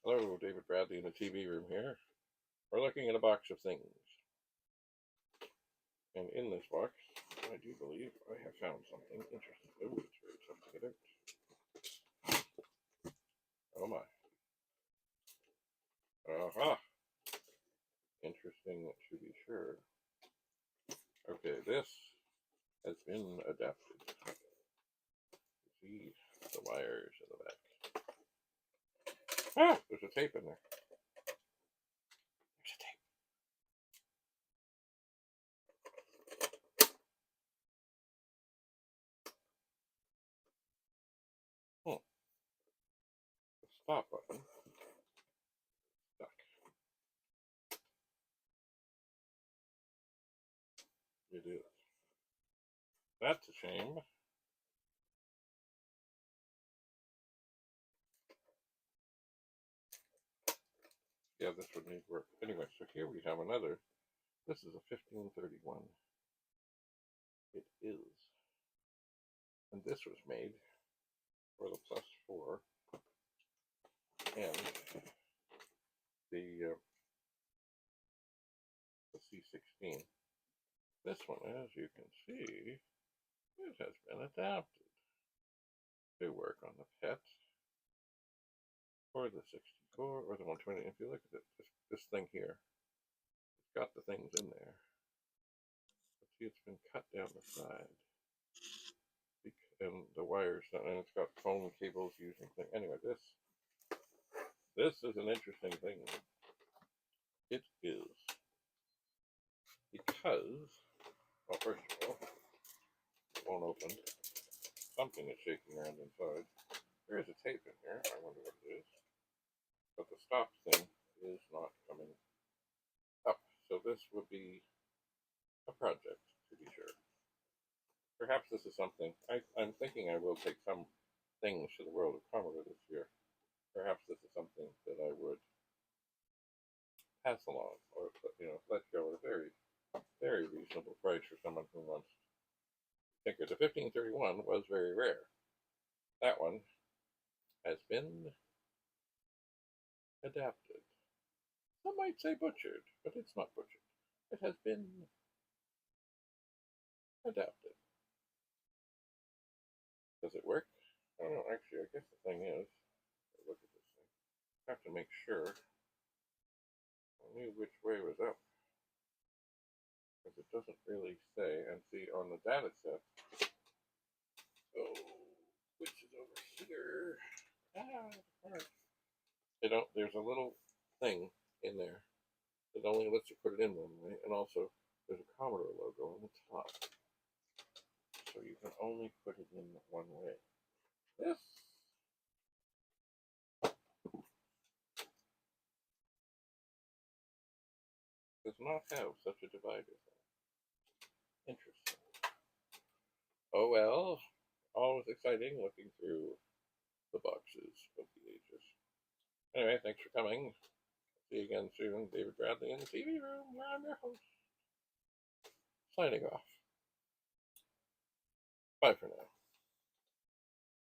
Hello, David Bradley in the TV room here. We're looking at a box of things. And in this box, I do believe I have found something interesting. Oh, it's very tough to get out. Oh my. Aha! Interesting to be sure. Okay, this has been adapted. You see the wires in the back. Ah! There's a tape in there. There's a tape. The stop button. Stuck. It is. That's a shame. Yeah, this would need work. Anyway, so here we have another. This is a 1531. It is. And this was made for the Plus 4 and the C16. This one, as you can see, it has been adapted to work on the PET or the 64 or the 120. If you look at it, this thing here, it's got the things in there. But see, it's been cut down the side. And the wires, and it's got phone cables using things. Anyway, this is an interesting thing. It is because, well, first of all, it won't open. Something is shaking around inside. There is a tape in here. I wonder what it is. But the stop thing is not coming up. So this would be a project, to be sure. Perhaps this is something. I'm thinking I will take some things to the world of Commodore this year. Perhaps this is something that I would pass along, or let go at a very, very reasonable price for someone who wants to tinker. The 1531 was very rare. That one has been adapted. Some might say butchered, but it's not butchered. It has been adapted. Does it work? I don't know. Actually, I guess the thing is, look at this thing. I have to make sure I knew which way was up, because it doesn't really say. And see on the Datasette, which is over here. There's a little thing in there that only lets you put it in one way, and also there's a Commodore logo on the top, so you can only put it in one way. This does not have such a divider thing. Interesting. Oh well, always exciting looking through the boxes of the ages. Anyway, thanks for coming. See you again soon. David Bradley in the TV room, where I'm your host. Signing off. Bye for now.